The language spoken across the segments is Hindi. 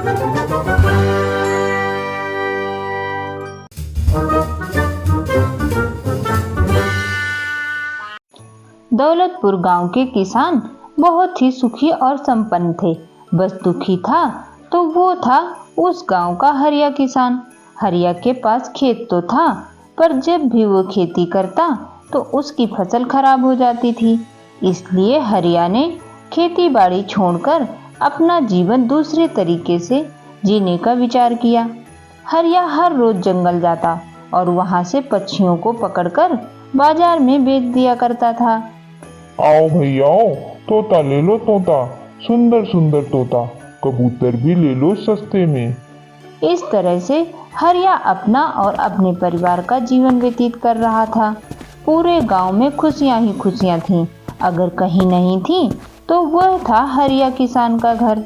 दौलतपुर गांव के किसान बहुत ही सुखी और संपन्न थे। बस दुखी था तो वो था उस गांव का हरिया किसान। हरिया के पास खेत तो था, पर जब भी वो खेती करता तो उसकी फसल खराब हो जाती थी। इसलिए हरिया ने खेती बाड़ी छोड़कर अपना जीवन दूसरे तरीके से जीने का विचार किया। हरिया हर रोज जंगल जाता और वहां से पक्षियों को पकड़कर बाजार में बेच दिया करता था। आओ भैया आओ, तोता ले लो तोता, सुंदर सुंदर तोता, कबूतर भी ले लो सस्ते में। इस तरह से हरिया अपना और अपने परिवार का जीवन व्यतीत कर रहा था। पूरे गांव में खुशियां ही खुशियां थीं। अगर कहीं नहीं थी तो वह था हरिया किसान का घर।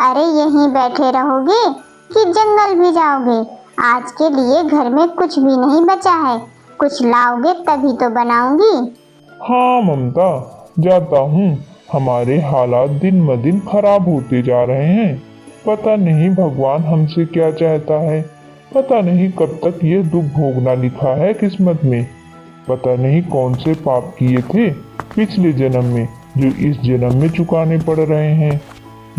अरे यहीं बैठे रहोगे कि जंगल भी जाओगे? आज के लिए घर में कुछ भी नहीं बचा है, कुछ लाओगे तभी तो बनाऊंगी। हाँ ममता, जाता हूँ। हमारे हालात दिन ब दिन खराब होते जा रहे हैं। पता नहीं भगवान हमसे क्या चाहता है। पता नहीं कब तक ये दुख भोगना लिखा है किस्मत में। पता नहीं कौन से पाप किए थे पिछले जन्म में जो इस जन्म में चुकाने पड़ रहे हैं।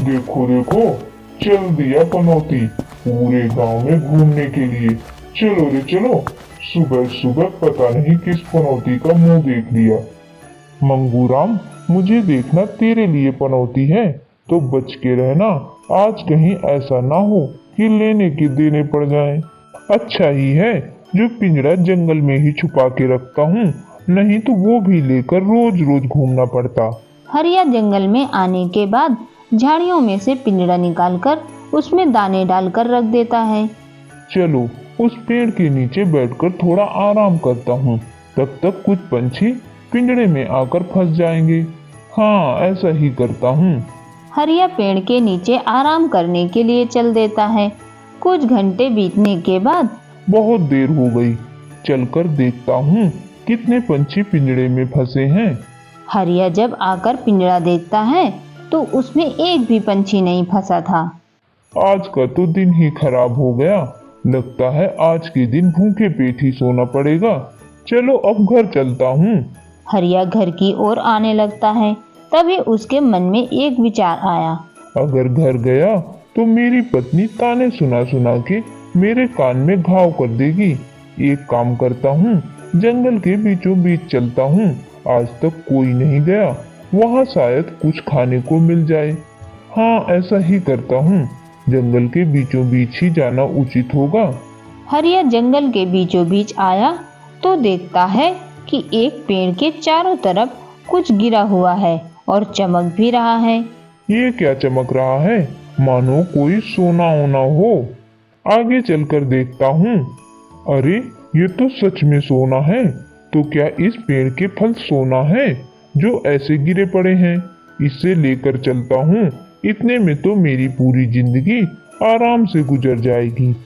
देखो देखो, चल दिया पनौती पूरे गांव में घूमने के लिए। चलो रे चलो, सुबह सुबह पता नहीं किस पनौती का मुंह देख लिया। मंगूराम, मुझे देखना तेरे लिए पनौती है तो बच के रहना। आज कहीं ऐसा ना हो कि लेने के देने पड़ जाएं। अच्छा ही है जो पिंजरा जंगल में ही छुपा के रखता हूँ, नहीं तो वो भी लेकर रोज रोज घूमना पड़ता। हरिया जंगल में आने के बाद झाड़ियों में से पिंजरा निकालकर उसमें दाने डालकर रख देता है। चलो उस पेड़ के नीचे बैठकर थोड़ा आराम करता हूँ, तब तक कुछ पंछी पिंजरे में आकर फंस जाएंगे। हाँ, ऐसा ही करता हूँ। हरिया पेड़ के नीचे आराम करने के लिए चल देता है। कुछ घंटे बीतने के बाद बहुत देर हो गई, चलकर देखता हूँ कितने पंछी पिंजरे में फंसे हैं। हरिया जब आकर पिंजरा देखता है तो उसमें एक भी पंछी नहीं फंसा था। आज का तो दिन ही खराब हो गया। लगता है आज के दिन भूखे पेट ही सोना पड़ेगा। चलो अब घर चलता हूँ। हरिया घर की ओर आने लगता है। तभी उसके मन में एक विचार आया। अगर घर गया तो मेरी पत्नी ताने सुना सुना के मेरे कान में घाव कर देगी। एक काम करता हूँ, जंगल के बीचों बीच चलता हूँ। आज तक कोई नहीं गया, वहाँ शायद कुछ खाने को मिल जाए। हाँ, ऐसा ही करता हूँ। जंगल के बीचों बीच ही जाना उचित होगा। हरिया जंगल के बीचों बीच आया तो देखता है कि एक पेड़ के चारों तरफ कुछ गिरा हुआ है और चमक भी रहा है। ये क्या चमक रहा है? मानो कोई सोना होना हो। आगे चलकर देखता हूँ। अरे ये तो सच में सोना है। तो क्या इस पेड़ के फल सोना है जो ऐसे गिरे पड़े हैं? इसे लेकर चलता हूँ। इतने में तो मेरी पूरी जिंदगी आराम से गुजर जाएगी।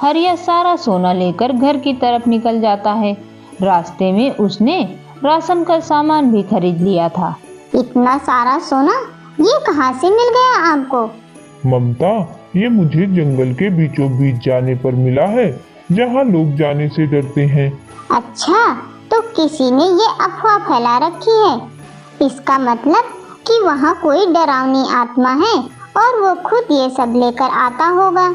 हरिया सारा सोना लेकर घर की तरफ निकल जाता है। रास्ते में उसने राशन का सामान भी खरीद लिया था। इतना सारा सोना ये कहाँ से मिल गया आपको? ममता, ये मुझे जंगल के बीचों बीच जाने पर मिला है, जहाँ लोग जाने से डरते हैं। अच्छा, तो किसी ने ये अफवाह फैला रखी है। इसका मतलब कि वहाँ कोई डरावनी आत्मा है और वो खुद ये सब लेकर आता होगा।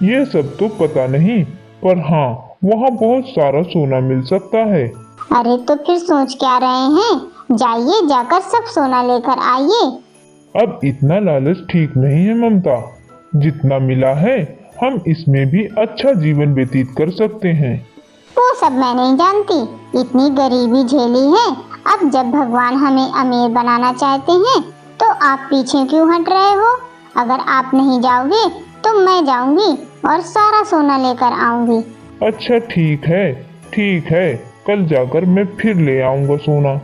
ये सब तो पता नहीं, पर हाँ, वहाँ बहुत सारा सोना मिल सकता है। अरे तो फिर सोच क्या रहे हैं? जाइए, जाकर सब सोना लेकर आइए। अब इतना लालच ठीक नहीं है ममता। जितना मिला है हम इसमें भी अच्छा जीवन व्यतीत कर सकते हैं। वो सब मैं नहीं जानती, इतनी गरीबी झेली है। अब जब भगवान हमें अमीर बनाना चाहते हैं तो आप पीछे क्यों हट रहे हो? अगर आप नहीं जाओगे तो मैं जाऊंगी और सारा सोना लेकर आऊंगी। अच्छा ठीक है, कल जाकर मैं फिर ले आऊंगा सोना।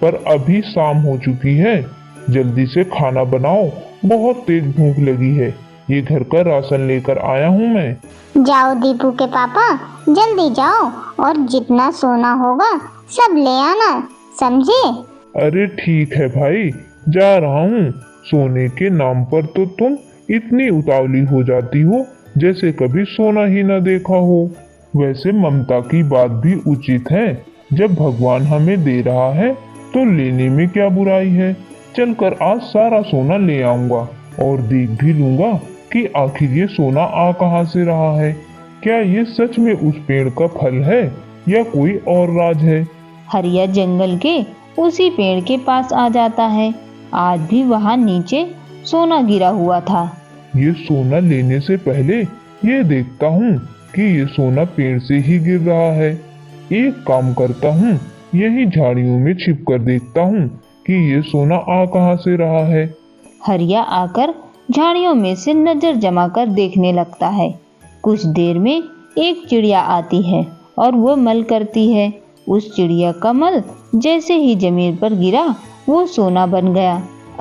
पर अभी शाम हो चुकी है, जल्दी से खाना बनाओ, बहुत तेज भूख लगी है। ये घर का राशन लेकर आया हूँ मैं। जाओ दीपू के पापा, जल्दी जाओ और जितना सोना होगा सब ले आना, समझे? अरे ठीक है भाई, जा रहा हूँ। सोने के नाम पर तो तुम इतनी उतावली हो जाती हो जैसे कभी सोना ही न देखा हो। वैसे ममता की बात भी उचित है, जब भगवान हमें दे रहा है तो लेने में क्या बुराई है। चलकर आज सारा सोना ले आऊंगा और देख भी लूंगा कि आखिर ये सोना आ कहां से रहा है। क्या ये सच में उस पेड़ का फल है या कोई और राज है। हरिया जंगल के उसी पेड़ के पास आ जाता है। आज भी वहां नीचे सोना गिरा हुआ था। ये सोना लेने से पहले ये देखता हूँ कि ये सोना पेड़ से ही गिर रहा है। एक काम करता हूँ, यही झाड़ियों में छिप कर देखता हूँ कि ये सोना आ कहां से रहा है। हरिया आकर झाड़ियों में से नजर जमा कर देखने लगता है। कुछ देर में एक चिड़िया आती है और वो मल करती है। उस चिड़िया का मल जैसे ही जमीन पर गिरा वो सोना बन गया।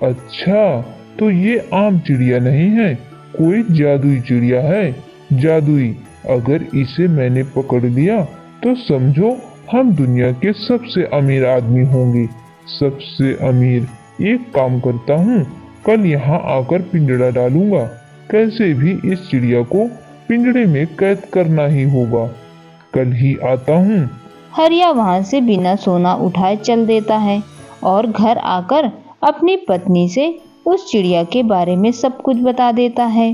अच्छा, तो ये आम चिड़िया नहीं है, कोई जादुई चिड़िया है। जादुई, अगर इसे मैंने पकड़ लिया तो समझो हम दुनिया के सबसे अमीर आदमी होंगे। सबसे अमीर। एक काम करता हूँ, कल यहाँ आकर पिंजड़ा डालूंगा। कैसे भी इस चिड़िया को पिंजड़े में कैद करना ही होगा। कल ही आता हूँ। हरिया वहां से बिना सोना उठाए चल देता है और घर आकर अपनी पत्नी से उस चिड़िया के बारे में सब कुछ बता देता है।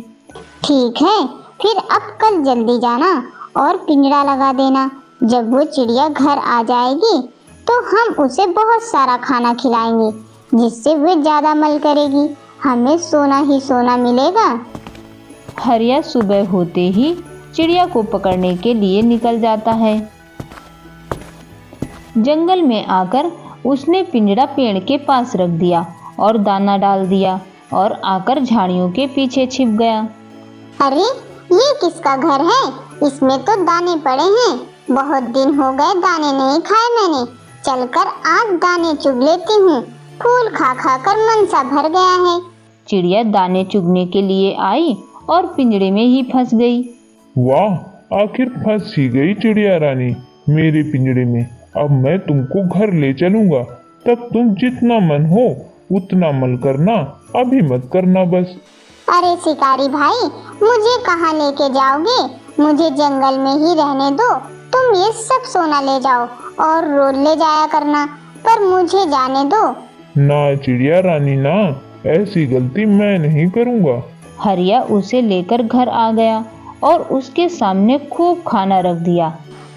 ठीक है, फिर अब कल जल्दी जाना और पिंजरा लगा देना। जब वो चिड़िया घर आ जाएगी तो हम उसे बहुत सारा खाना खिलाएंगे, जिससे वो ज्यादा मल करेगी। हमें सोना ही सोना मिलेगा। हरिया सुबह होते ही चिड़िया को पकड़ने के लिए निकल जाता है। जंगल में आकर उसने पिंजरा पेड़ के पास रख दिया और दाना डाल दिया और आकर झाड़ियों के पीछे छिप गया। अरे, ये किसका घर है? इसमें तो दाने पड़े हैं। बहुत दिन हो गए दाने नहीं खाए मैंने। चलकर आज दाने चुग लेती हूँ। फूल खा खा कर मन सा भर गया है। चिड़िया दाने चुगने के लिए आई और पिंजरे में ही फंस गई। वाह, आखिर फंस ही गई चिड़िया रानी मेरे पिंजरे में। अब मैं तुमको घर ले चलूंगा, तब तुम जितना मन हो उतना मल करना, अभी मत करना बस। अरे शिकारी भाई, मुझे कहाँ लेके जाओगे? मुझे जंगल में ही रहने दो। तुम ये सब सोना ले जाओ और रोज ले जाया करना, पर मुझे जाने दो। ना चिड़िया रानी ना, ऐसी गलती मैं नहीं करूँगा। हरिया उसे लेकर घर आ गया और उसके सामने खूब खाना रख दिया।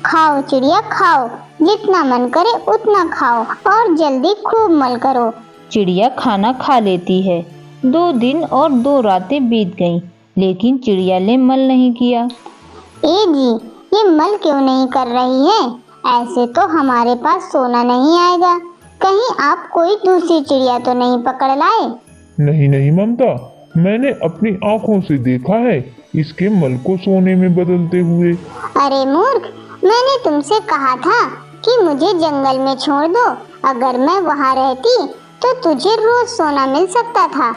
खाओ चिड़िया खाओ, जितना मन करे उतना खाओ और जल्दी खूब मल करो। चिड़िया खाना खा लेती है। 2 दिन और 2 रातें बीत गईं, लेकिन चिड़िया ने मल नहीं किया। ए जी, ये मल क्यों नहीं कर रही है? ऐसे तो हमारे पास सोना नहीं आएगा। कहीं आप कोई दूसरी चिड़िया तो नहीं पकड़ लाए? नहीं नहीं ममता, मैंने अपनी आंखों से देखा है इसके मल को सोने में बदलते हुए। अरे मूर्ख, मैंने तुमसे कहा था कि मुझे जंगल में छोड़ दो। अगर मैं वहाँ रहती तो तुझे रोज सोना मिल सकता था।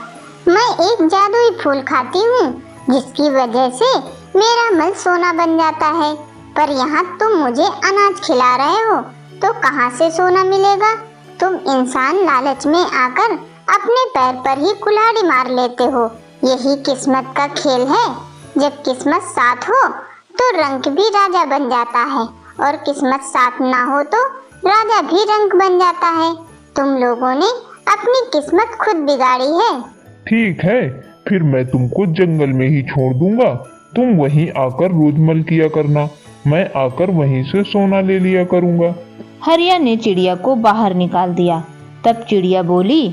मैं एक जादुई फूल खाती हूँ, जिसकी वजह से मेरा मल सोना बन जाता है। पर यहाँ तुम मुझे अनाज खिला रहे हो, तो कहाँ से सोना मिलेगा? तुम इंसान लालच में आकर अपने पैर पर ही कुल्हाड़ी मार लेते हो। यही किस्मत का खेल है। जब किस्मत साथ हो तो रंक भी राजा बन जाता है, और किस्मत साथ ना हो तो राजा भी रंक बन जाता है। तुम लोगों ने अपनी किस्मत खुद बिगाड़ी है। ठीक है, फिर मैं तुमको जंगल में ही छोड़ दूंगा। तुम वहीं आकर रोज मल किया करना, मैं आकर वहीं से सोना ले लिया करूंगा। हरिया ने चिड़िया को बाहर निकाल दिया। तब चिड़िया बोली,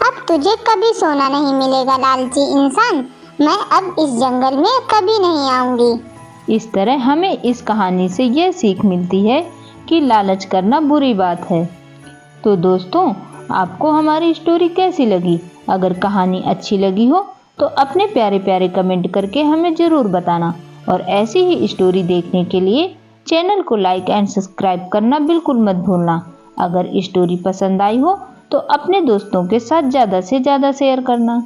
अब तुझे कभी सोना नहीं मिलेगा लालची इंसान। मैं अब इस जंगल में कभी नहीं आऊंगी। इस तरह हमें इस कहानी से यह सीख मिलती है कि लालच करना बुरी बात है। तो दोस्तों, आपको हमारी स्टोरी कैसी लगी? अगर कहानी अच्छी लगी हो तो अपने प्यारे प्यारे कमेंट करके हमें ज़रूर बताना। और ऐसी ही स्टोरी देखने के लिए चैनल को लाइक एंड सब्सक्राइब करना बिल्कुल मत भूलना। अगर स्टोरी पसंद आई हो तो अपने दोस्तों के साथ ज़्यादा से ज़्यादा शेयर करना।